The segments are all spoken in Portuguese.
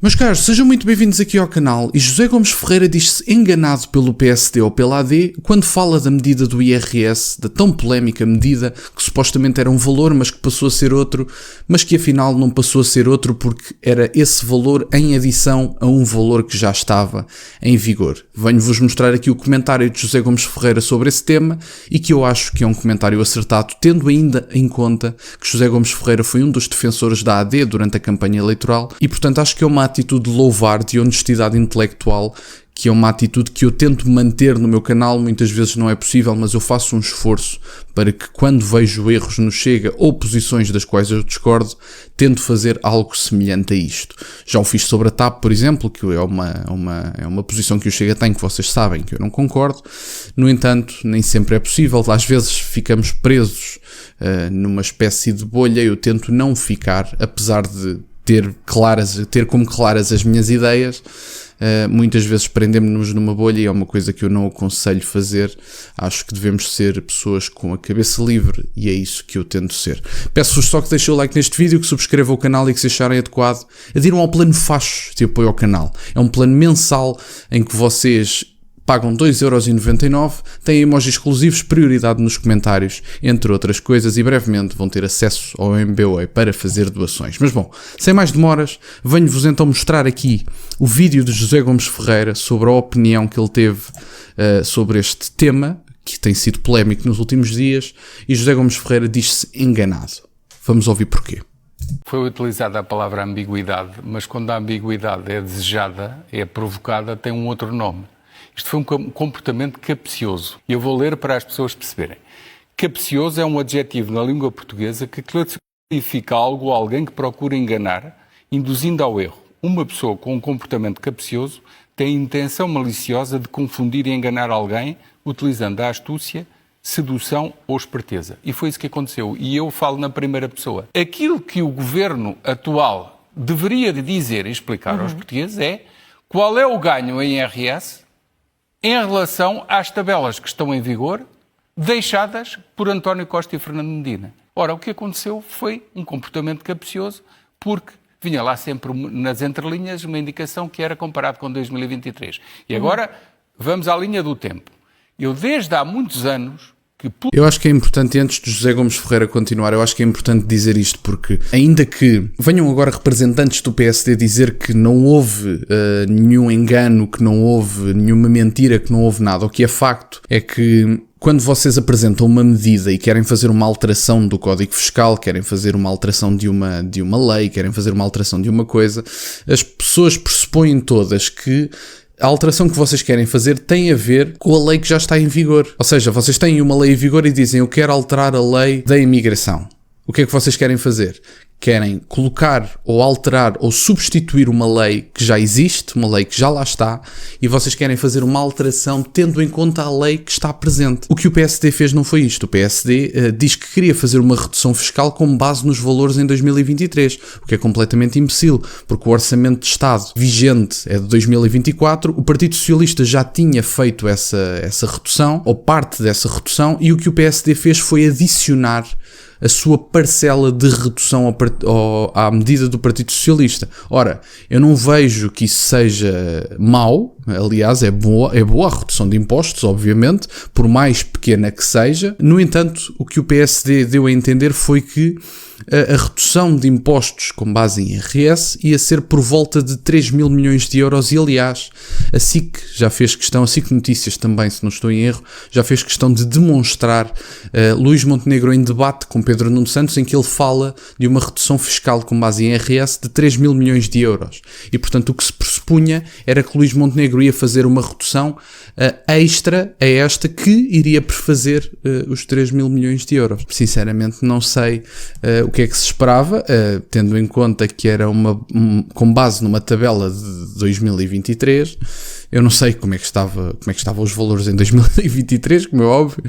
Meus caros, sejam muito bem-vindos aqui ao canal. E José Gomes Ferreira diz-se enganado pelo PSD ou pela AD quando fala da medida do IRS, da tão polémica medida que supostamente era um valor, mas que passou a ser outro, mas que afinal não passou a ser outro porque era esse valor em adição a um valor que já estava em vigor. Venho-vos mostrar aqui o comentário de José Gomes Ferreira sobre esse tema e que eu acho que é um comentário acertado, tendo ainda em conta que José Gomes Ferreira foi um dos defensores da AD durante a campanha eleitoral e, portanto, acho que é uma atitude de louvar, de honestidade intelectual, que é uma atitude que eu tento manter no meu canal. Muitas vezes não é possível, mas eu faço um esforço para que, quando vejo erros no Chega ou posições das quais eu discordo, tento fazer algo semelhante a isto. Já o fiz sobre a TAP, por exemplo, que é uma posição que o Chega tem, que vocês sabem que eu não concordo. No entanto, nem sempre é possível. Às vezes ficamos presos numa espécie de bolha. Eu tento não ficar, apesar de ter como claras as minhas ideias. Muitas vezes prendemos-nos numa bolha e é uma coisa que eu não aconselho fazer. Acho que devemos ser pessoas com a cabeça livre e é isso que eu tento ser. Peço-vos só que deixem o like neste vídeo, que subscrevam o canal e que, se acharem adequado, adiram ao plano Fachos de apoio ao canal. É um plano mensal em que vocês pagam 2,99€, têm emojis exclusivos, prioridade nos comentários, entre outras coisas, e brevemente vão ter acesso ao MBWay para fazer doações. Mas bom, sem mais demoras, venho-vos então mostrar aqui o vídeo de José Gomes Ferreira sobre a opinião que ele teve sobre este tema, que tem sido polémico nos últimos dias, e José Gomes Ferreira diz-se enganado. Vamos ouvir porquê. Foi utilizada a palavra ambiguidade, mas quando a ambiguidade é desejada, é provocada, tem um outro nome. Isto foi um comportamento capcioso. E eu vou ler para as pessoas perceberem. Capcioso é um adjetivo na língua portuguesa que classifica algo ou alguém que procura enganar, induzindo ao erro. Uma pessoa com um comportamento capcioso tem a intenção maliciosa de confundir e enganar alguém, utilizando a astúcia, sedução ou esperteza. E foi isso que aconteceu. E eu falo na primeira pessoa. Aquilo que o governo atual deveria dizer e explicar aos portugueses é qual é o ganho em IRS em relação às tabelas que estão em vigor, deixadas por António Costa e Fernando Medina. Ora, o que aconteceu foi um comportamento capcioso, porque vinha lá sempre nas entrelinhas uma indicação que era comparado com 2023. E agora vamos à linha do tempo. Eu, desde há muitos anos, eu acho que é importante, antes de José Gomes Ferreira continuar, eu acho que é importante dizer isto, porque ainda que venham agora representantes do PSD dizer que não houve nenhum engano, que não houve nenhuma mentira, que não houve nada, o que é facto é que quando vocês apresentam uma medida e querem fazer uma alteração do Código Fiscal, querem fazer uma alteração de uma lei, querem fazer uma alteração de uma coisa, as pessoas pressupõem todas que a alteração que vocês querem fazer tem a ver com a lei que já está em vigor. Ou seja, vocês têm uma lei em vigor e dizem: eu quero alterar a lei da imigração. O que é que vocês querem fazer? Querem colocar ou alterar ou substituir uma lei que já existe, uma lei que já lá está, e vocês querem fazer uma alteração tendo em conta a lei que está presente. O que o PSD fez não foi isto. O PSD diz que queria fazer uma redução fiscal com base nos valores em 2023, o que é completamente imbecil, porque o orçamento de Estado vigente é de 2024, o Partido Socialista já tinha feito essa redução, ou parte dessa redução, e o que o PSD fez foi adicionar a sua parcela de redução à medida do Partido Socialista. Ora, eu não vejo que isso seja mau, aliás, é boa a redução de impostos, obviamente, por mais pequena que seja. No entanto, o que o PSD deu a entender foi que a redução de impostos com base em IRS ia ser por volta de 3 mil milhões de euros e, aliás, a SIC já fez questão, a SIC Notícias também, se não estou em erro, já fez questão de demonstrar Luís Montenegro em debate com Pedro Nuno Santos, em que ele fala de uma redução fiscal com base em IRS de 3 mil milhões de euros. E, portanto, o que se pressupunha era que Luís Montenegro ia fazer uma redução extra a esta que iria prefazer os 3 mil milhões de euros. Sinceramente, não sei o que é que se esperava, tendo em conta que era com base numa tabela de 2023. Eu não sei como é que estavam os valores em 2023, como é óbvio,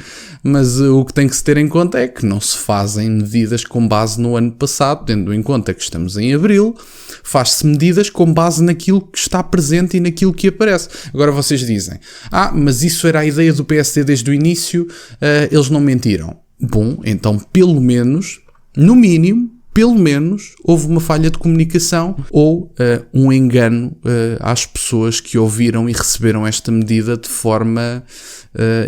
mas o que tem que se ter em conta é que não se fazem medidas com base no ano passado, tendo em conta que estamos em abril, faz-se medidas com base naquilo que está presente e naquilo que aparece. Agora vocês dizem: mas isso era a ideia do PSD desde o início, eles não mentiram. Bom, então pelo menos, no mínimo, pelo menos houve uma falha de comunicação ou um engano às pessoas que ouviram e receberam esta medida de forma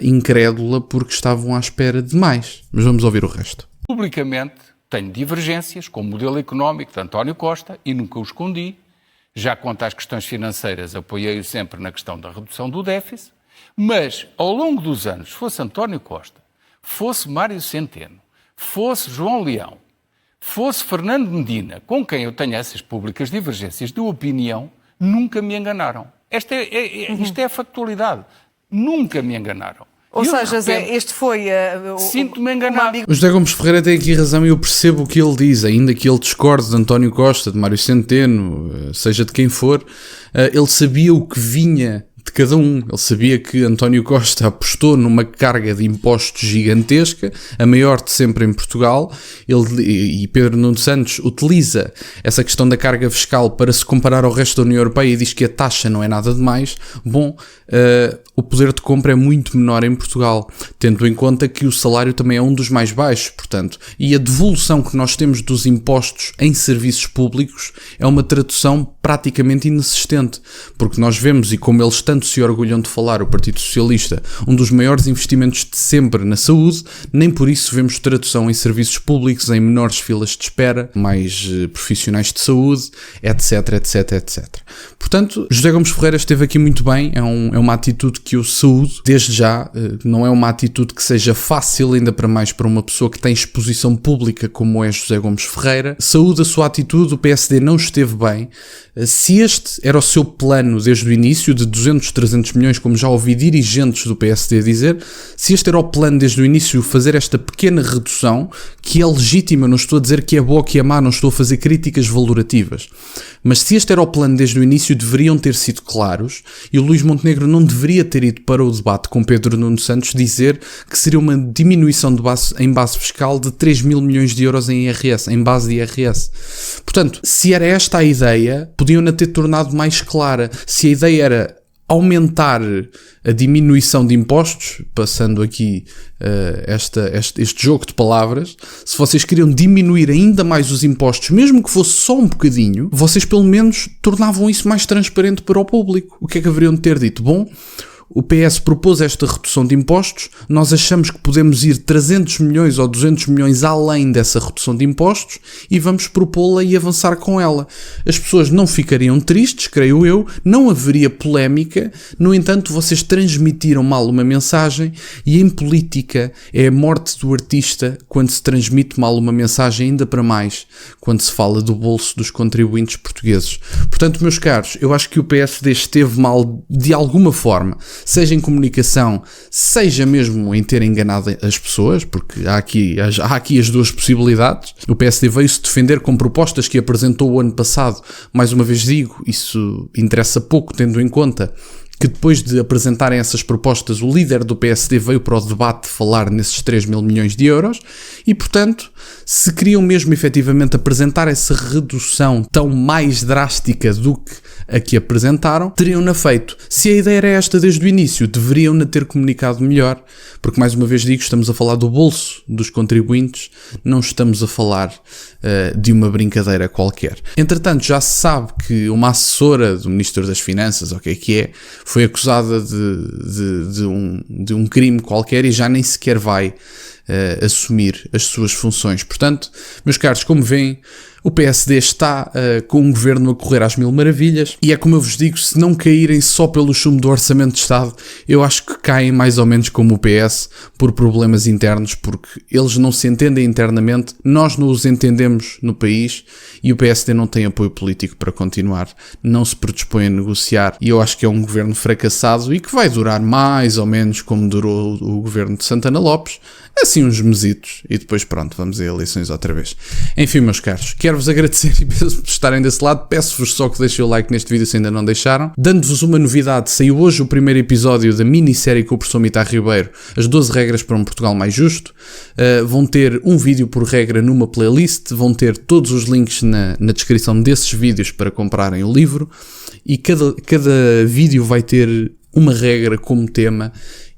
incrédula porque estavam à espera de mais. Mas vamos ouvir o resto. Publicamente tenho divergências com o modelo económico de António Costa e nunca o escondi. Já quanto às questões financeiras, apoiei-o sempre na questão da redução do déficit, mas ao longo dos anos, fosse António Costa, fosse Mário Centeno, fosse João Leão, fosse Fernando Medina, com quem eu tenho essas públicas divergências de opinião, nunca me enganaram. Isto é a factualidade. Nunca me enganaram. Ou seja, Zé, este foi... Sinto-me enganado. O José Gomes Ferreira tem aqui razão e eu percebo o que ele diz, ainda que ele discorde de António Costa, de Mário Centeno, seja de quem for, ele sabia o que vinha de cada um. Ele sabia que António Costa apostou numa carga de impostos gigantesca, a maior de sempre em Portugal, e Pedro Nuno Santos utiliza essa questão da carga fiscal para se comparar ao resto da União Europeia e diz que a taxa não é nada demais. Bom, o poder de compra é muito menor em Portugal, tendo em conta que o salário também é um dos mais baixos, portanto, e a devolução que nós temos dos impostos em serviços públicos é uma tradução praticamente inexistente, porque nós vemos, e como eles tanto se orgulham de falar, o Partido Socialista, um dos maiores investimentos de sempre na saúde, nem por isso vemos tradução em serviços públicos, em menores filas de espera, mais profissionais de saúde, etc, etc, etc. Portanto, José Gomes Ferreira esteve aqui muito bem, é uma atitude que eu saúdo, desde já, não é uma atitude que seja fácil, ainda para mais para uma pessoa que tem exposição pública como é José Gomes Ferreira. Saúdo a sua atitude, o PSD não esteve bem. Se este era o seu plano desde o início, de 200, 300 milhões, como já ouvi dirigentes do PSD dizer, se este era o plano desde o início, fazer esta pequena redução, que é legítima, não estou a dizer que é boa ou que é má, não estou a fazer críticas valorativas, mas se este era o plano desde o início, deveriam ter sido claros, e o Luís Montenegro não deveria ter ido para o debate com Pedro Nuno Santos dizer que seria uma diminuição em base fiscal de 3 mil milhões de euros em IRS, em base de IRS. Portanto, se era esta a ideia, podiam-na ter tornado mais clara. Se a ideia era aumentar a diminuição de impostos, passando aqui este jogo de palavras, se vocês queriam diminuir ainda mais os impostos, mesmo que fosse só um bocadinho, vocês pelo menos tornavam isso mais transparente para o público. O que é que haveriam de ter dito? Bom, o PS propôs esta redução de impostos, nós achamos que podemos ir 300 milhões ou 200 milhões além dessa redução de impostos e vamos propô-la e avançar com ela. As pessoas não ficariam tristes, creio eu, não haveria polémica, no entanto vocês transmitiram mal uma mensagem e em política é a morte do artista quando se transmite mal uma mensagem, ainda para mais quando se fala do bolso dos contribuintes portugueses. Portanto, meus caros, eu acho que o PSD esteve mal de alguma forma, seja em comunicação, seja mesmo em ter enganado as pessoas, porque há aqui as duas possibilidades. O PSD veio-se defender com propostas que apresentou o ano passado. Mais uma vez digo, isso interessa pouco, tendo em conta que depois de apresentarem essas propostas, o líder do PSD veio para o debate falar nesses 3 mil milhões de euros e, portanto, se queriam mesmo efetivamente apresentar essa redução tão mais drástica do que a que apresentaram, teriam-na feito. Se a ideia era esta desde o início, deveriam-na ter comunicado melhor, porque, mais uma vez digo, estamos a falar do bolso dos contribuintes, não estamos a falar de uma brincadeira qualquer. Entretanto, já se sabe que uma assessora do Ministro das Finanças, ou o que é, foi acusada de um crime qualquer e já nem sequer vai assumir as suas funções. Portanto, meus caros, como veem, o PSD está com um governo a correr às mil maravilhas e é como eu vos digo, se não caírem só pelo chumbo do Orçamento de Estado, eu acho que caem mais ou menos como o PS por problemas internos, porque eles não se entendem internamente, nós não os entendemos no país e o PSD não tem apoio político para continuar, não se predispõe a negociar e eu acho que é um governo fracassado e que vai durar mais ou menos como durou o governo de Santana Lopes, assim uns mesitos e depois pronto, vamos a eleições outra vez. Enfim, meus caros, quero-vos agradecer e por estarem desse lado, peço-vos só que deixem o like neste vídeo se ainda não deixaram. Dando-vos uma novidade, saiu hoje o primeiro episódio da minissérie com o professor Mitar Ribeiro, as 12 regras para um Portugal mais justo. Vão ter um vídeo por regra numa playlist, vão ter todos os links na descrição desses vídeos para comprarem o livro e cada vídeo vai ter uma regra como tema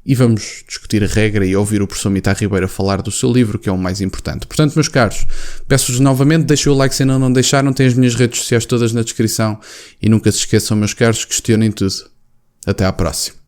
e vamos discutir a regra e ouvir o professor Mitar Ribeiro falar do seu livro, que é o mais importante. Portanto, meus caros, peço-vos novamente, deixem o like se ainda não deixaram, têm as minhas redes sociais todas na descrição e nunca se esqueçam, meus caros, questionem tudo. Até à próxima.